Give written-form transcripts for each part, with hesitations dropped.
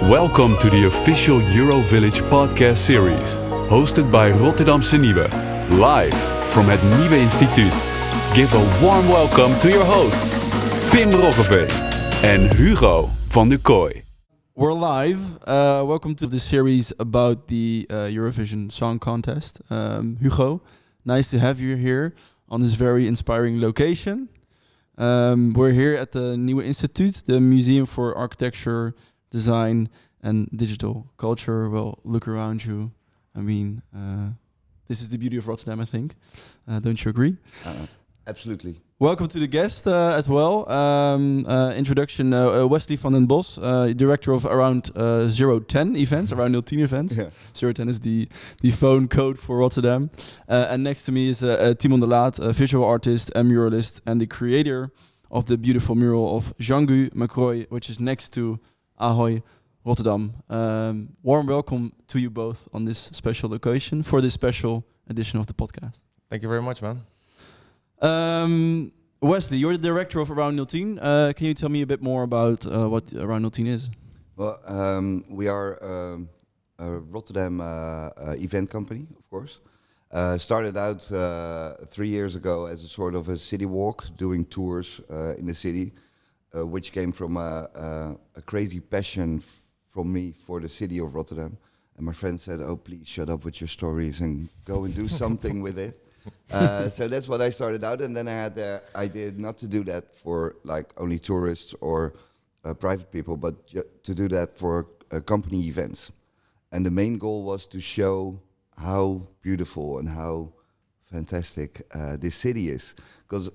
Welcome to the official Eurovillage podcast series, hosted by Rotterdamse Nieuwe, live from het Nieuwe Instituut. Give a warm welcome to your hosts, Pim Roggeveen and Hugo van der Kooi. We're live. Welcome to the series about the Eurovision Song Contest. Hugo, nice to have you here on this very inspiring location. We're here at the Nieuwe Instituut, the Museum for Architecture, Design and Digital Culture. Well, look around you. I mean, this is the beauty of Rotterdam, I think. Don't you agree? Absolutely. Welcome to the guest as well. Introduction, Wesley van den Bos, director of Around010 Events, Around010 Events. Yeah. 010 is the phone code for Rotterdam. And next to me is Tymon de Laat, a visual artist and muralist and the creator of the beautiful mural of Jeangu, which is next to Ahoy Rotterdam. Warm welcome to you both on this special location for this special edition of the podcast. Thank you very much, man. Wesley, you're the director of Around010. Can you tell me a bit more about what Around010 is? Well, we are a Rotterdam event company, of course. Started out 3 years ago as a sort of a city walk, doing tours in the city, which came from a crazy passion from me for the city of Rotterdam. And my friend said, "Oh, please shut up with your stories and go and do something with it." So that's what I started out, and then I had the idea not to do that for like only tourists or private people, but to do that for company events. And the main goal was to show how beautiful and how fantastic this city is. Because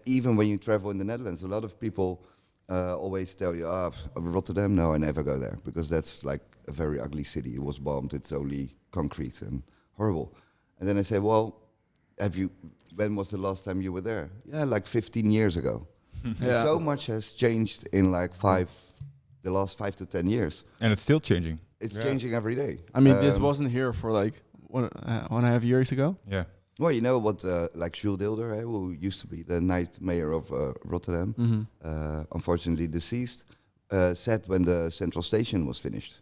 even when you travel in the Netherlands, a lot of people always tell you, Rotterdam, no, I never go there, because that's like a very ugly city. It was bombed, it's only concrete and horrible. And then I say, well, when was the last time you were there? Yeah, like 15 years ago. Yeah. So much has changed in like the last 5 to 10 years. And it's still changing. It's changing every day. I mean, this wasn't here for like 1.5 years ago. Yeah. Well, you know what, like Jules Deelder, who used to be the night mayor of Rotterdam, unfortunately deceased, said when the central station was finished.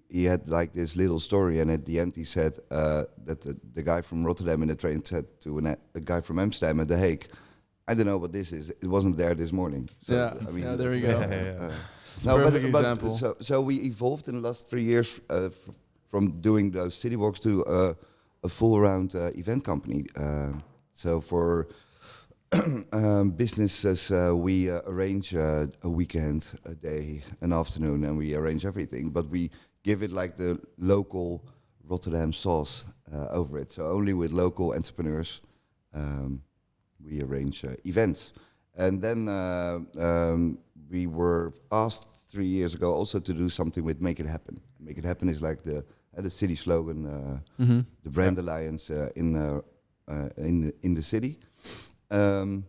He had like this little story, and at the end he said that the guy from Rotterdam in the train said to a guy from Amsterdam at The Hague, "I don't know what this is. It wasn't there this morning." So, Yeah, I mean, there we go. No, Perfect example. so we evolved in the last 3 years from doing those city walks to a full round event company. So for businesses, we arrange a weekend, a day, an afternoon, and we arrange everything. But we give it like the local Rotterdam sauce over it. So only with local entrepreneurs, we arrange events. And then we were asked 3 years ago also to do something with Make It Happen. Make It Happen is like the city slogan, the brand alliance in the city. And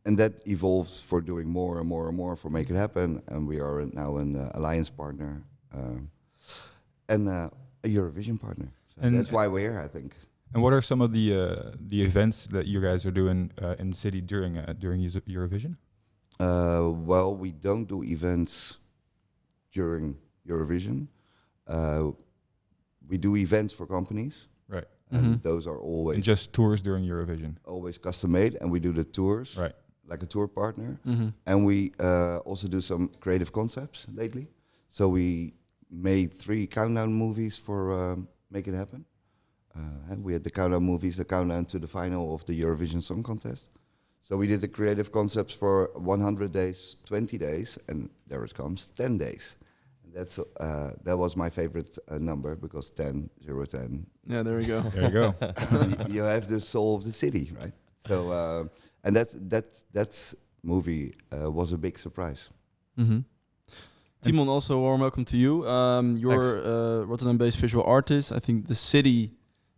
that evolved for doing more and more and more for Make It Happen. And we are now an alliance partner and a Eurovision partner. So And that's why we're here, I think. And what are some of the events that you guys are doing in the city during Eurovision? Well, we don't do events during Eurovision. We do events for companies. Right. And those are always And just tours during Eurovision. always custom made, and we do the tours Right. like a tour partner. And we also do some creative concepts lately. So we made 3 countdown movies for Make It Happen. And we had the countdown movies, the countdown to the final of the Eurovision Song Contest. So we did the creative concepts for 100 days, 20 days, and there it comes, 10 days. That was my favorite number, because 10, 0, 10. Yeah, there we go. There you go. You have the soul of the city, right? So, and that movie was a big surprise. Tymon, also warm welcome to you. You're a Rotterdam-based visual artist. I think the city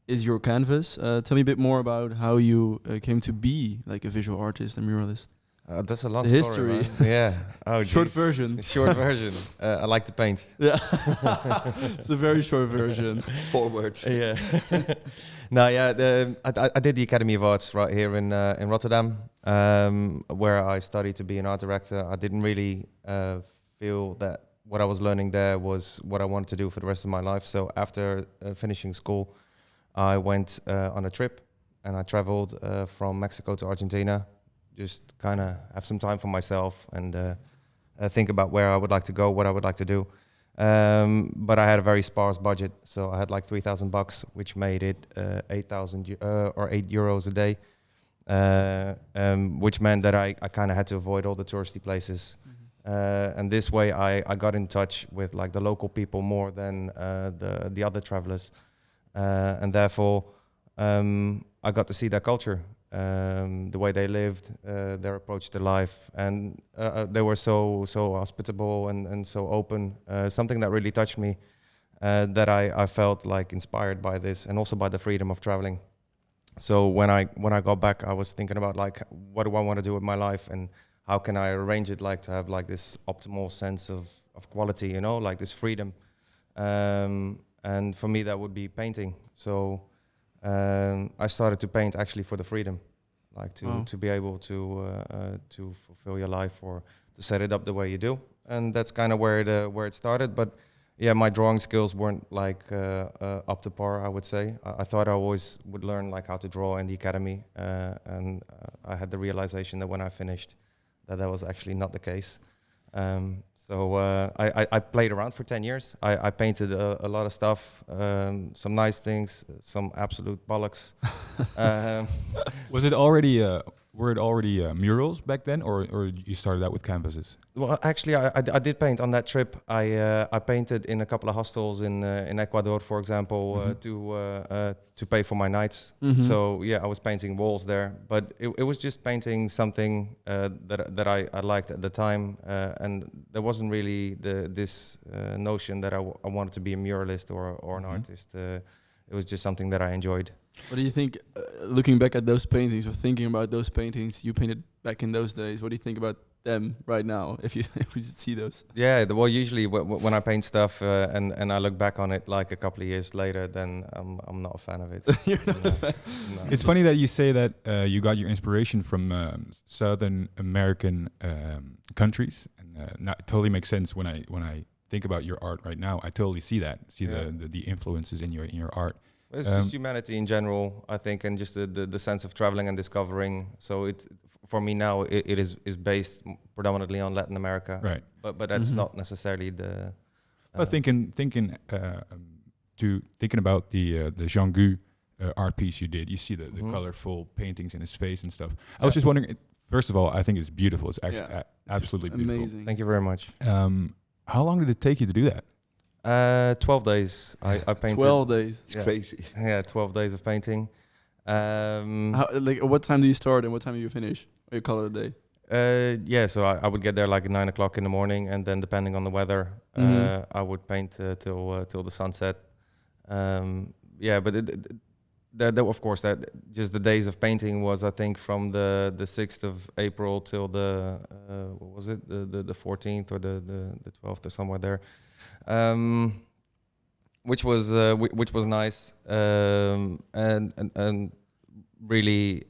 is your canvas. Tell me a bit more about how you came to be like a visual artist and muralist. That's a long The story, history. man. Yeah. Oh, Short geez. version. Short version. I like to paint. Yeah, it's a very short version. Forward. Yeah. No, yeah. I did the Academy of Arts right here in Rotterdam, where I studied to be an art director. I didn't really feel that what I was learning there was what I wanted to do for the rest of my life. So after finishing school, I went on a trip, and I traveled from Mexico to Argentina, just kind of have some time for myself and think about where I would like to go, what I would like to do. But I had a very sparse budget, so I had like $3,000, which made it 8,000 or €8 a day, which meant that I kind of had to avoid all the touristy places. And this way, I got in touch with like the local people more than the other travelers, and therefore I got to see their culture, the way they lived, their approach to life, and they were so hospitable and so open. Something that really touched me, that I felt like inspired by this, and also by the freedom of traveling. So when I got back, I was thinking about like, what do I want to do with my life, and how can I arrange it like to have like this optimal sense of quality, you know, like this freedom. And for me, that would be painting. So I started to paint actually for the freedom, like to be able to fulfill your life, or to set it up the way you do. And that's kind of where it started. But yeah, my drawing skills weren't like up to par, I would say. I thought I always would learn like how to draw in the academy, and I had the realization that when I finished, that was actually not the case. So I played around for 10 years. I painted a lot of stuff, some nice things, some absolute bollocks. Was it already were it already murals back then, or you started out with canvases? Well, actually, I did paint on that trip. I painted in a couple of hostels in Ecuador, for example, to pay for my nights. So yeah, I was painting walls there, but it was just painting something that I liked at the time, and there wasn't really this notion that I wanted to be a muralist or an artist. It was just something that I enjoyed. What do you think, looking back at those paintings, or thinking about those paintings you painted back in those days? What do you think about them right now, if you see those? Yeah, well, usually when I paint stuff and I look back on it like a couple of years later, then I'm not a fan of it. You're not a fan. No. It's funny that you say that you got your inspiration from Southern American countries, and it totally makes sense when I think about your art right now. I totally see that, the influences in your art. It's just humanity in general, I think, and just the sense of traveling and discovering. So for me now, it is based predominantly on Latin America, Right. But that's not necessarily the. But thinking about the Jeangu art piece you did, you see the colorful paintings in his face and stuff. I was just wondering. First of all, I think it's beautiful. It's actually absolutely beautiful. Amazing. Thank you very much. How long did it take you to do that? 12 days. I painted. 12 days. It's crazy. Yeah, 12 days of painting. What time do you start and what time do you finish? Or you call it a day? So I would get there like at 9 o'clock in the morning, and then depending on the weather, I would paint till the sunset. But that of course, that just the days of painting was, I think, from the 6th of April till the what was it, the 14th or the 12th or somewhere there. Which was nice, and really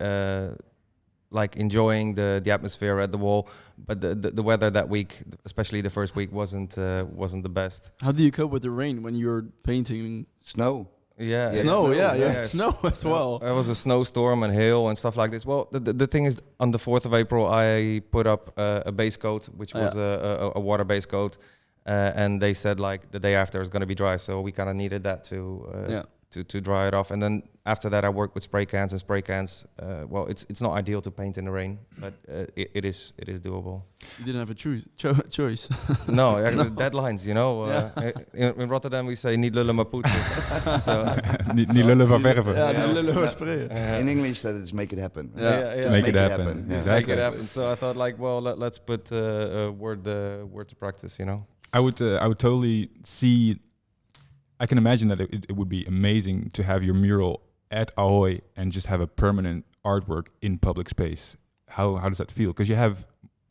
like enjoying the atmosphere at the wall. But the weather that week, especially the first week, wasn't the best. How do you cope with the rain when you're painting? Snow. Yeah, Snow, yes. snow as well. There was a snowstorm and hail and stuff like this. Well, the thing is, on the 4th of April, I put up a base coat, which was a water base coat. And they said like the day after it's going to be dry, so we kind of needed that to dry it off. And then after that, I worked with spray cans. Well, it's not ideal to paint in the rain, but it is doable. You didn't have a choice. No, deadlines, you know. In Rotterdam, we say niet lullen maar poetsen. Niet lullen van verven. Ja, niet lullen maar sprayen. In English, that is make it happen. Yeah. Make it happen. Yeah. Make it happen. So I thought like, well, let's put word to practice, you know. I would totally see. I can imagine that it would be amazing to have your mural at Ahoy and just have a permanent artwork in public space. How does that feel? Because you have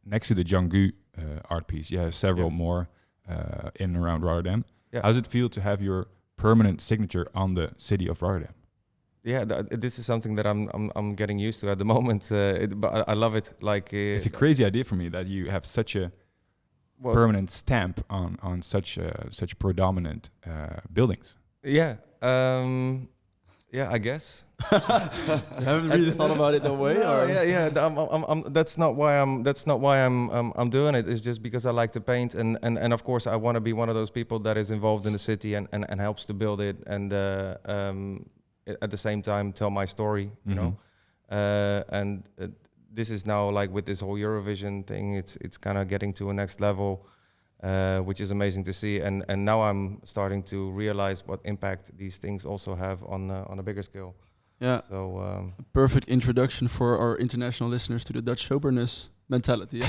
next to the Jeangu art piece, you have several more in and around Rotterdam. Yeah. How does it feel to have your permanent signature on the city of Rotterdam? Yeah, this is something that I'm getting used to at the moment, but I love it. Like it's a crazy idea for me that you have such a permanent stamp on such predominant buildings. Yeah. Yeah, I guess. You haven't really thought about it that way, No, or yeah. That's not why I'm doing it. It's just because I like to paint, and of course I want to be one of those people that is involved in the city and helps to build it, and at the same time tell my story, you know. And this is now like with this whole Eurovision thing, it's kind of getting to a next level. Which is amazing to see, and now I'm starting to realize what impact these things also have on a bigger scale. yeah, So a perfect introduction for our international listeners to the Dutch soberness mentality.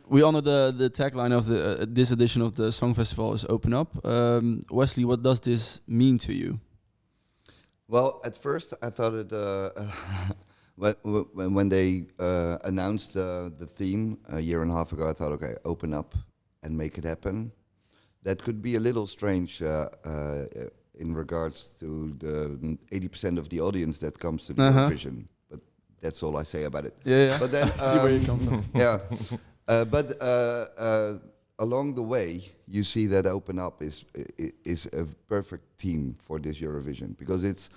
We honor the tagline of this edition of the Song Festival is "Open Up." Wesley, what does this mean to you? Well, at first I thought it when they announced the theme a year and a half ago, I thought, okay, open up and make it happen. That could be a little strange in regards to the 80% of the audience that comes to the Eurovision, but that's all I say about it. Yeah. But then, I see where you come from. Yeah, but along the way, you see that Open Up is a perfect theme for this Eurovision, because it's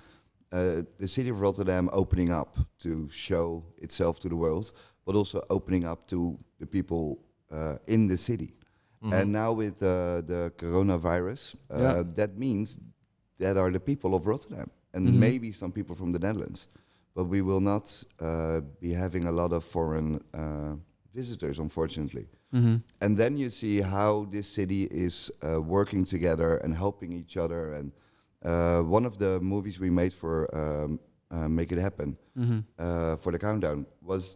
the city of Rotterdam opening up to show itself to the world, but also opening up to the people in the city. And now with the coronavirus, that means that are the people of Rotterdam, and maybe some people from the Netherlands. But we will not be having a lot of foreign visitors, unfortunately. And then you see how this city is working together and helping each other. And one of the movies we made for Make It Happen, for the countdown, was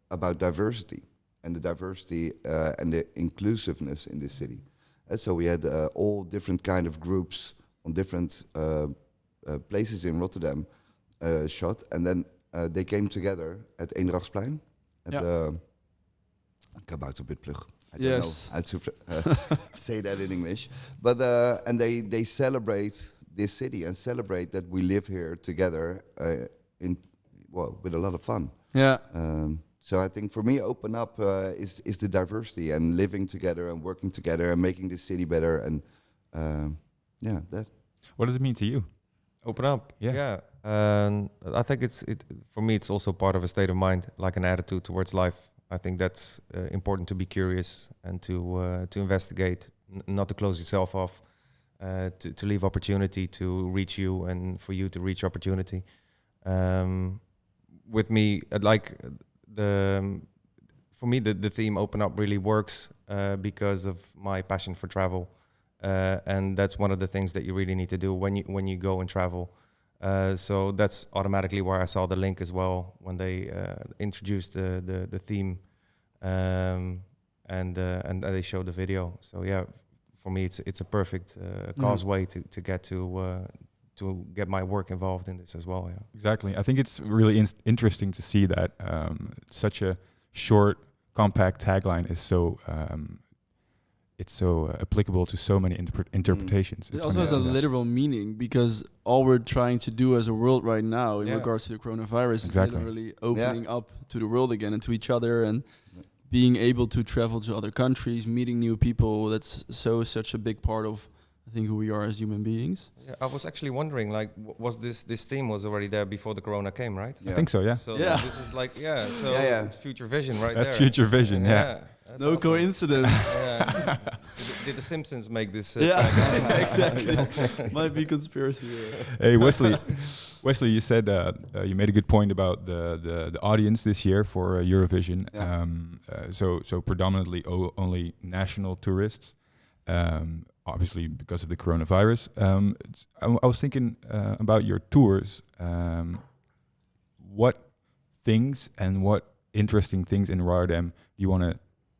about diversity and the diversity and the inclusiveness in this city. And so we had all different kind of groups on different places in Rotterdam shot, and then they came together at Eendrachtsplein at the Kabouterputplug. I don't know how to say that in English, but and they celebrate this city and celebrate that we live here together with a lot of fun. Yeah. So I think for me, Open Up is the diversity and living together and working together and making this city better. And that. What does it mean to you? Open up. Yeah. I think for me, it's also part of a state of mind, like an attitude towards life. I think that's important, to be curious and to investigate, not to close yourself off, to leave opportunity to reach you and for you to reach opportunity. With me, for me, the theme Open Up really works because of my passion for travel. And that's one of the things that you really need to do when you go and travel. So that's automatically where I saw the link as well when they introduced the theme, and they showed the video. So yeah, for me it's a perfect causeway to get my work involved in this as well. Yeah, exactly. I think it's really interesting to see that such a short, compact tagline is so. It's so applicable to so many interpretations. It also has a literal meaning, because all we're trying to do as a world right now in regards to the coronavirus is literally opening up to the world again and to each other, and being able to travel to other countries, meeting new people. That's such a big part of, I think, who we are as human beings. Yeah, I was actually wondering, like, was this theme was already there before the corona came, right? Yeah. I think so, yeah. So this is like, it's future vision right That's there. Future vision, yeah. That's no awesome. Coincidence. Did the Simpsons make this? Exactly. Might be conspiracy. Hey, Wesley, you said you made a good point about the audience this year for Eurovision. Yeah. So predominantly only national tourists. Obviously, because of the coronavirus. I was thinking about your tours. What things and what interesting things in Rotterdam you want to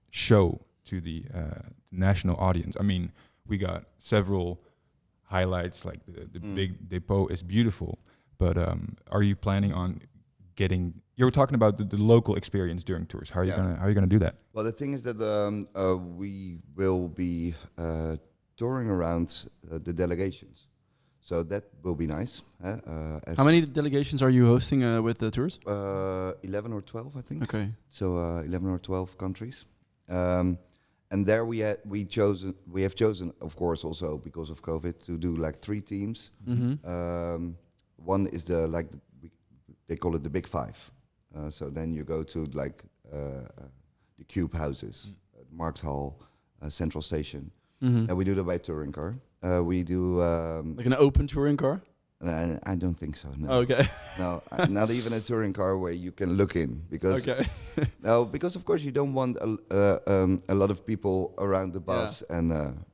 show to the national audience? I mean, we got several highlights, like the big depot is beautiful, but are you planning on getting? You were talking about the local experience during tours. How are you gonna do that? Well, the thing is that we will be touring around the delegations. So that will be nice. How many delegations are you hosting with the tours? 11 or 12, I think. Okay. So 11 or 12 countries. And there we have chosen, of course, also because of COVID, to do like 3 teams. Mm-hmm. One is they call it the Big Five. So then you go to like the Cube houses, Markthal, Central Station, Mm-hmm. and we do that by touring car. We do Like an open touring car? I don't think so. No, Okay. no, not even a touring car where you can look in because Okay. no, because of course you don't want a lot of people around the bus, and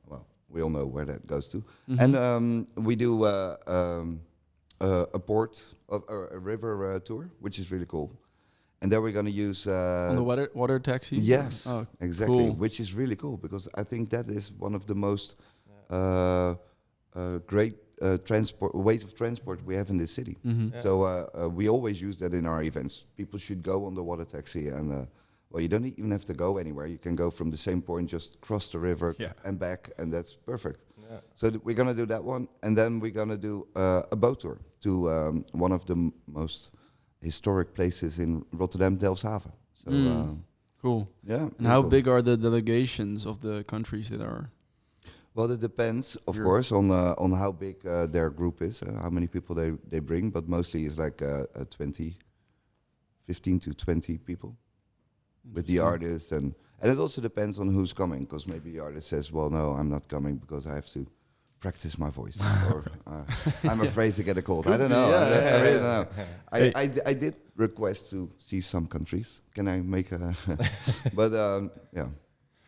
well, we all know where that goes to. Mhm. And we do a port of a river tour, which is really cool. And there we're gonna use On the water taxi? yes, Oh, exactly, cool. which is really cool because I think that is one of the most great ways of transport we have in this city. Mm-hmm. Yeah. So we always use that in our events. People should go on the water taxi, and well, you don't even have to go anywhere. You can go from the same point, just cross the river and back, and that's perfect. Yeah. So we're gonna do that one, and then we're gonna do a boat tour to one of the most historic places in Rotterdam, Delfshaven. So Cool. yeah. And how big are the delegations of the countries that are? Well, it depends, of Sure. course, on how big their group is, how many people they bring, but mostly it's like 15 to 20 people with the artist, and it also depends on who's coming, because maybe the artist says, well, no, I'm not coming because I have to practice my voice, or I'm afraid to get a cold. I don't know. I really don't know. I did request to see some countries. Can I make a... but yeah.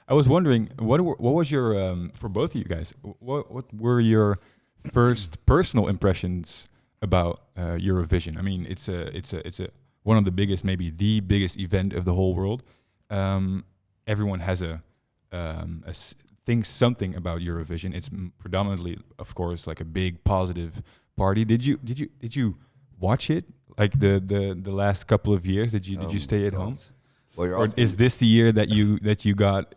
I was wondering, what was your for both of you guys? What were your first personal impressions about Eurovision? I mean, it's a one of the biggest, maybe the biggest event of the whole world. Everyone has thinks something about Eurovision. It's predominantly, of course, like a big positive party. Did you watch it like the last couple of years? Did you stay at home? Well, Or is this the year that you got?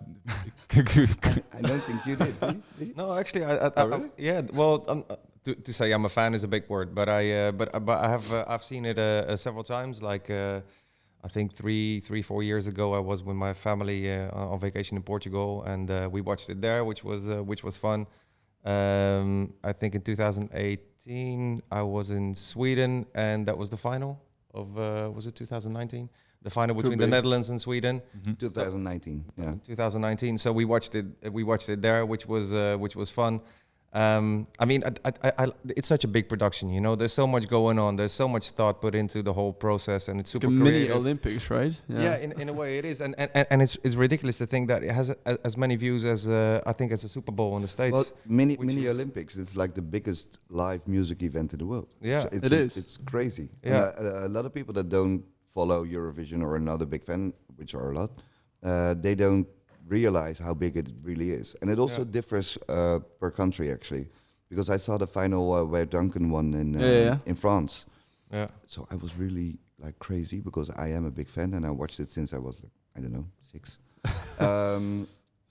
I don't think you did. Did you? No, actually, Really? yeah. Well, to say I'm a fan is a big word, but I have I've seen it several times. Like I think 4 years ago, I was with my family on vacation in Portugal, and we watched it there, which was fun. I think in 2018 I was in Sweden, and that was the final of was it 2019? The final between the Netherlands and Sweden. 2019. Yeah. 2019. So we watched it there, which was fun. I mean, it's such a big production, you know. There's so much going on. There's so much thought put into the whole process, and it's super Like a mini creative. Olympics, right? Yeah, in a way it is, and it's ridiculous to think that it has as many views as I think as a Super Bowl in the States. Well, mini is- Olympics. It's like the biggest live music event in the world. Yeah. So It is. It's crazy. Yeah. And a lot of people that don't follow Eurovision or are not a big fan, which are a lot, they don't realize how big it really is. And it also differs per country, actually. Because I saw the final where Duncan won in France. Yeah. So I was really like crazy because I am a big fan and I watched it since I was like, I don't know, 6.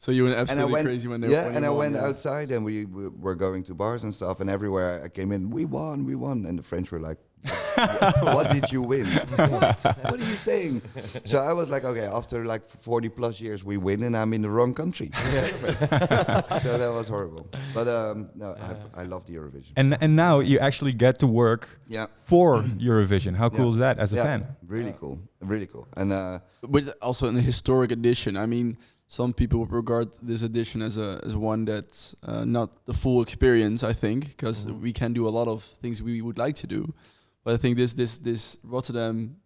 So you went absolutely went, crazy when they yeah, when and you I won, went yeah. outside and we were going to bars and stuff, and everywhere I came in, we won, and the French were like, "What did you win? What? What are you saying?" So I was like, "Okay, after like 40 plus years, we win, and I'm in the wrong country." So that was horrible. But no, I love the Eurovision. And now you actually get to work for Eurovision. How cool is that as a fan? Really cool, really cool. And But also in the historic edition. I mean, some people regard this edition as one that's not the full experience, I think, because we can do a lot of things we would like to do. But I think this Rotterdam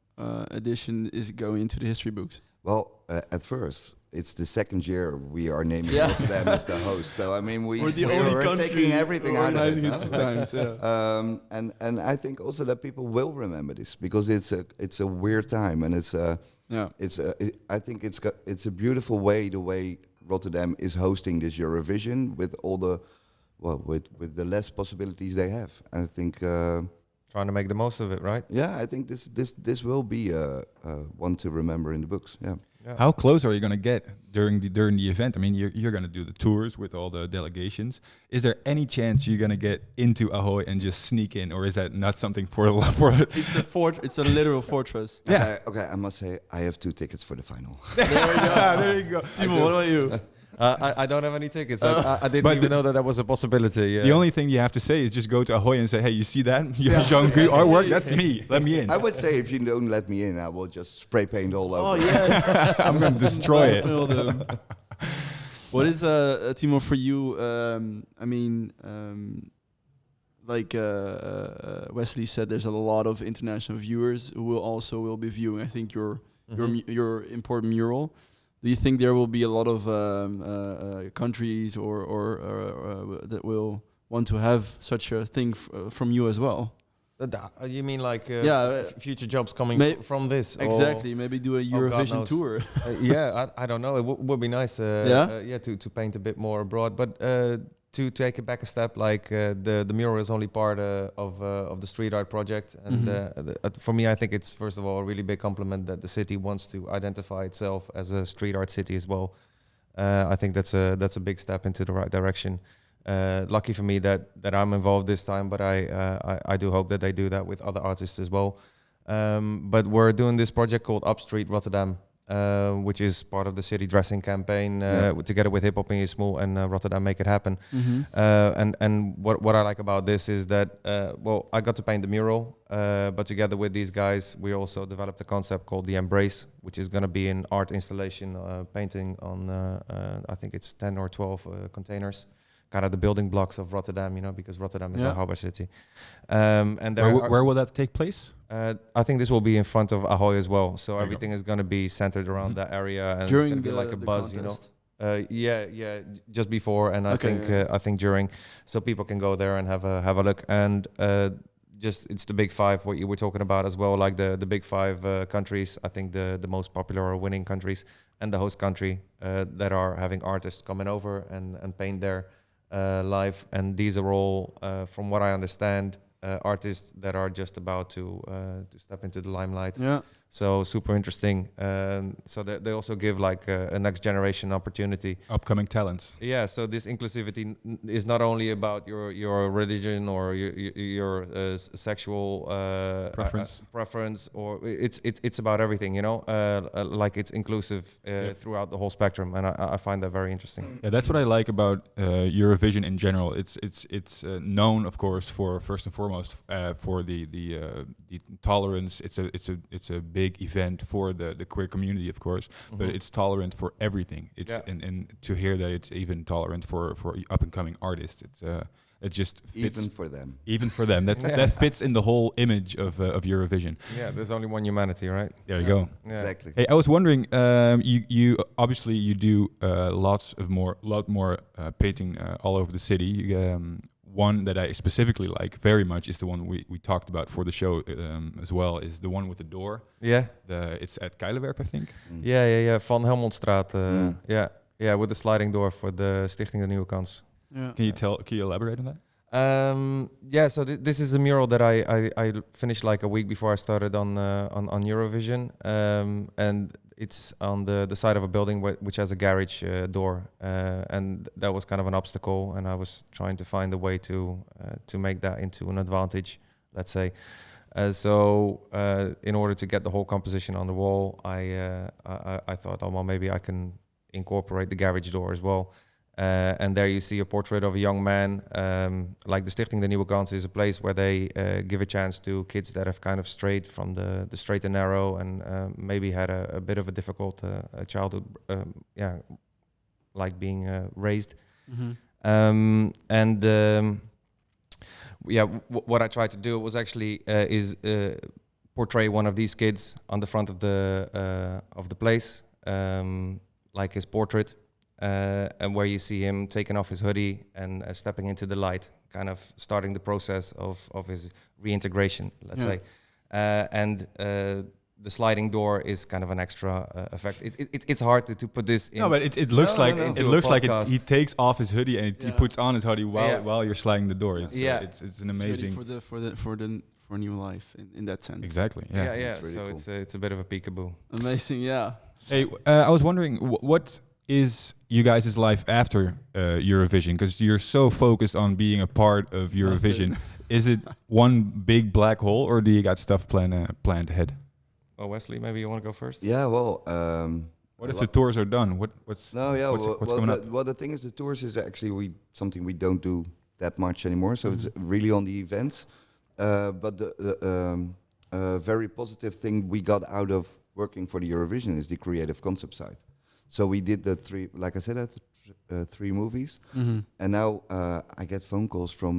edition is going into the history books. well, at first, it's the second year we are naming Rotterdam as the host. So I mean, We're the only we're country taking everything out of it. organizing no? it 2 times. Yeah. And I think also that people will remember this because it's a weird time, and I think it's a beautiful way, the way Rotterdam is hosting this Eurovision with all the with the less possibilities they have. And I think trying to make the most of it, right? Yeah, I think this will be one to remember in the books. Yeah. Yeah. How close are you going to get during the event? I mean, you're going to do the tours with all the delegations. Is there any chance you're going to get into Ahoy and just sneak in, or is that not something for? It's a literal fortress. Yeah. Okay, I must say I have 2 tickets for the final. There you go. Timo, what about you? I don't have any tickets. I didn't even know that was a possibility. Yeah. The only thing you have to say is just go to Ahoy and say, "Hey, you see that? Jeangu artwork? That's me. Let me in." I would say if you don't let me in, I will just spray paint all over. Oh yes, I'm going to destroy it. What is Timo for you? I mean, like Wesley said, there's a lot of international viewers who will be viewing. I think your important mural. Do you think there will be a lot of countries or that will want to have such a thing from you as well? You mean like future jobs coming from this? Exactly. Maybe do a Eurovision tour. I don't know. It would be nice. To paint a bit more abroad, but to take it back a step, like the mural is only part of the street art project, and for me, I think it's first of all a really big compliment that the city wants to identify itself as a street art city as well. I think that's a big step into the right direction. Lucky for me that I'm involved this time, but I do hope that they do that with other artists as well. But we're doing this project called Upstreet Rotterdam, which is part of the city dressing campaign, together with Hip Hop in Your Small and Rotterdam Make It Happen. And what I like about this is that I got to paint the mural, but together with these guys, we also developed a concept called the Embrace, which is going to be an art installation painting on I think it's 10 or 12 containers. Kind of the building blocks of Rotterdam, because Rotterdam is a harbor city. And where will that take place? I think this will be in front of Ahoy as well. So everything is going to be centered around that area, and during it's going to be like a buzz, contest. Just before, and I think during, so people can go there and have a look. And it's the big 5 what you were talking about as well, like the big 5 countries. I think the most popular or winning countries and the host country that are having artists coming over and paint there. Live, and these are all, from what I understand, artists that are just about to step into the limelight. Yeah. So super interesting. So they also give like a next generation opportunity. Upcoming talents. Yeah. So this inclusivity is not only about your religion or your sexual preference, or it's about everything. Like it's inclusive throughout the whole spectrum, and I find that very interesting. Yeah, that's what I like about Eurovision in general. It's known, of course, for first and foremost for the tolerance. It's a big event for the queer community, of course, but it's tolerant for everything. And to hear that it's even tolerant for up and coming artists, it just fits. Even for them, that fits in the whole image of Eurovision. Yeah, there's only one humanity, right? There you go. Yeah. Exactly. Hey, I was wondering, you obviously you do lot more painting all over the city. One that I specifically like very much is the one we talked about for the show as well, is the one with the door. Yeah. It's at Keilenwerp, I think. Yeah. Van Helmontstraat. Yeah, with the sliding door for the Stichting de Nieuwe Kans. Yeah. Can you elaborate on that? So this is a mural that I finished like a week before I started on Eurovision, and it's on the side of a building which has a garage door, and that was kind of an obstacle, and I was trying to find a way to make that into an advantage, let's say. So in order to get the whole composition on the wall, I thought, maybe I can incorporate the garage door as well. And there you see a portrait of a young man. Like the Stichting de Nieuwe Kans is a place where they give a chance to kids that have kind of strayed from the straight and narrow, and maybe had a bit of a difficult childhood, like being raised. What I tried to do was actually portray one of these kids on the front of the place, like his portrait. And where you see him taking off his hoodie and stepping into the light, kind of starting the process of his reintegration, let's say. And the sliding door is kind of an extra effect. It's hard to put this in. No, but it looks like he takes off his hoodie and he puts on his hoodie while you're sliding the door. It's an amazing for for a new life in that sense. Exactly. Yeah. Yeah. It's really So cool. it's a bit of a peekaboo. Amazing, yeah. Hey, I was wondering, what is you guys' life after Eurovision? Because you're so focused on being a part of Eurovision. Is it one big black hole, or do you got stuff planned ahead? Well, Wesley, maybe you want to go first? Yeah, well, What if the tours are done? What's no, yeah. what's coming up? Well, the thing is, the tours is actually something we don't do that much anymore. So it's really on the events. But the very positive thing we got out of working for the Eurovision is the creative concept side. So we did the three, like I said, three movies, and now I get phone calls from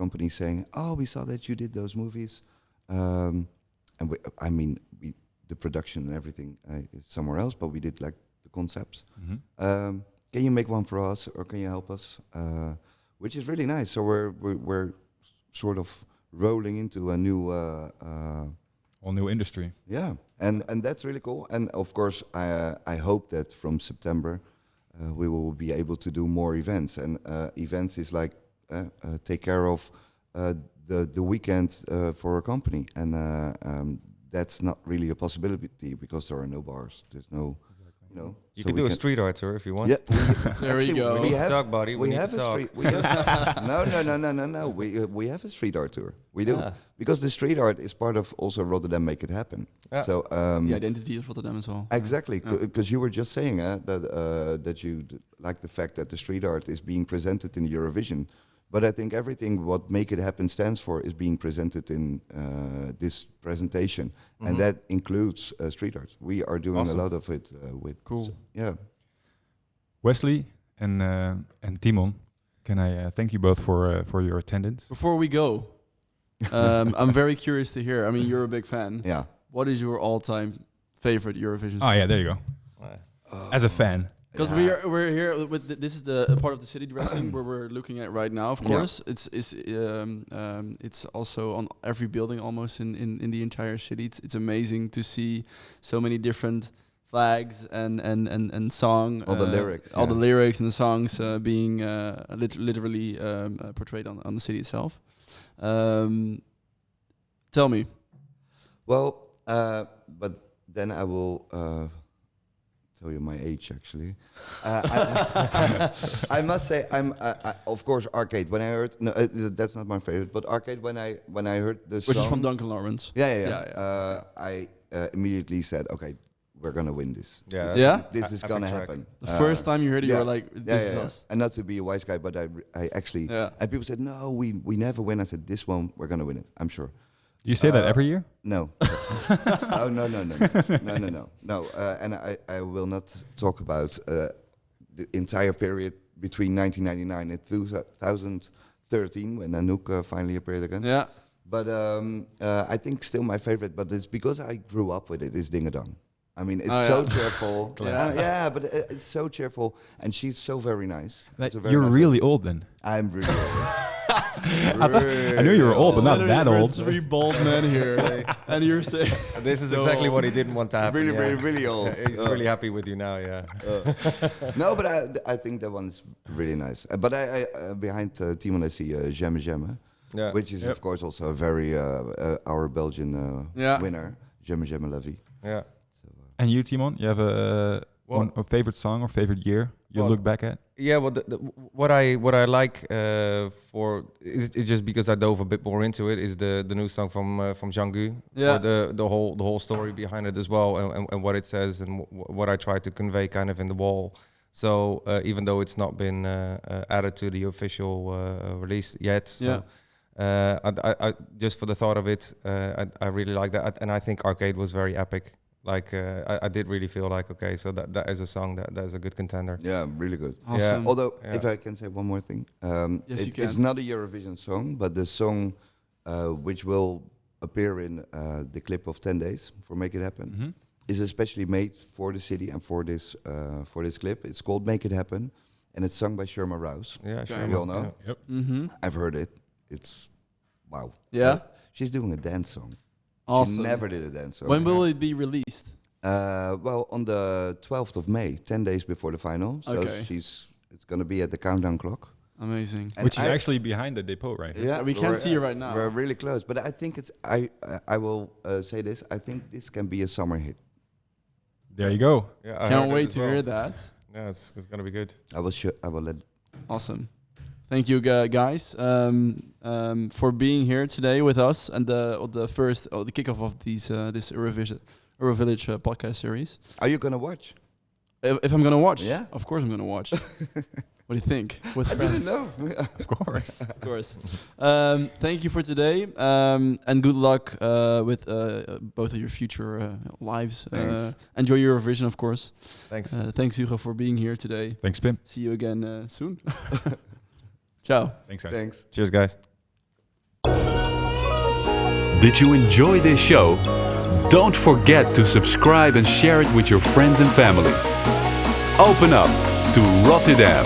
companies saying, "Oh, we saw that you did those movies," and the production and everything is somewhere else, but we did like the concepts. Can you make one for us, or can you help us? Which is really nice. So we're sort of rolling into a new All new industry. yeah, and that's really cool. And of course, I hope that from September we will be able to do more events. And events is like take care of the weekend for a company, and that's not really a possibility because there are no bars. There's no, you know. You so could we do a can- street art tour if you want. Yeah, There you go. We have, Talk, buddy. we need have to a talk. street. We have, no. We have a street art tour. We do Ah. because the street art is part of also Rotterdam Make It Happen. Yeah. So The identity of Rotterdam as well. exactly, Yeah. because you were just saying that you like the fact that the street art is being presented in Eurovision, but I think everything what Make It Happen stands for is being presented in this presentation, and that includes street art. We are doing Awesome. a lot of it with. Cool. Yeah. Wesley and Tymon, can I thank you both for your attendance? Before we go, I'm very curious to hear. I mean, you're a big fan. Yeah. What is your all-time favorite Eurovision Oh song? yeah, there you go. As a fan. Because we're here with this is the part of the city dressing where we're looking at right now. Of Yeah. course, it's also on every building almost in the entire city. It's amazing to see so many different flags and song. All the lyrics, all the yeah. lyrics and the songs being literally portrayed on the city itself. Tell me. Well, but then I will tell you my age. Actually, I must say of course Arcade. When I heard that's not my favorite, but Arcade when I heard the Which song, is from Duncan Lawrence. yeah. I immediately said, okay, we're gonna win this. Yeah. This, Yeah? this is Epic gonna track. happen. The first time you heard it, you yeah. were like, "This is yeah. us." And not to be a wise guy, but I actually Yeah. and people said, no, we never win. I said, this one we're gonna win it. I'm sure. You say that every year? No. Oh no. No. And I will not talk about the entire period between 1999 and 2013 when Anouk finally appeared again. Yeah. But I think still my favorite, but it's because I grew up with it, is Ding a Dong. I mean, it's Oh, so yeah. cheerful. Classic. Yeah, but it's so cheerful, and she's so very nice. It's a very You're nice really old then. I'm really old. I knew you were old, but not Literally, that we're old. three bald men here, and you're saying This is so exactly what he old. didn't want to happen. Really, yeah. really, really old. Yeah, he's really happy with you now. Yeah. No, but I think that one's really nice. But I behind Tymon I see Jeangu, Yeah. which is of course also a very our Belgian Yeah. winner, Jeangu La Vie. Yeah. So, And you, Tymon, you have a favorite song or favorite year you Well, look back at? Yeah, well, what I like for is just because I dove a bit more into it is the new song from Jeangu. Yeah. For the whole story behind it as well, and what it says and what I try to convey kind of in the wall. So even though it's not been added to the official release yet, so, I just for the thought of it, I really like that, and I think Arcade was very epic. Like I did really feel like, okay, so that is a song that is a good contender. yeah, really good. Awesome. Although, Yeah. if I can say one more thing, Yes, you it's can. not a Eurovision song, but the song which will appear in the clip of 10 Days for Make It Happen is especially made for the city and for this clip. It's called Make It Happen, and it's sung by Sherma Rouse. Yeah, Okay. sure. You all know? Yeah. Yep. Mm-hmm. I've heard it. It's wow. Yeah. She's doing a dance song. Awesome. She never did a dance song. When will it be released? Well, on the 12th of May, 10 days before the final. So Okay. it's going to be at the countdown clock. Amazing. And Which is I- actually behind the depot, right? Yeah, We can't see it right now. We're really close, but I think it's. I will say this. I think this can be a summer hit. There you go. Yeah, I Can't heard it wait as to well. hear that. Yeah, it's gonna be good. I will let. Awesome. Thank you, guys, for being here today with us and the first the kickoff of this Eurovillage podcast series. Are you gonna watch? If I'm gonna watch, Yeah. of course I'm gonna watch. What do you think? With I friends, didn't know. Of course. of course. Thank you for today, and good luck with both of your future lives. Thanks. Enjoy Eurovision, of course. Thanks. Thanks, Hugo, for being here today. Thanks, Pim. See you again soon. Ciao. Thanks, guys. Thanks. Cheers, guys. Did you enjoy this show? Don't forget to subscribe and share it with your friends and family. Open up to Rotterdam.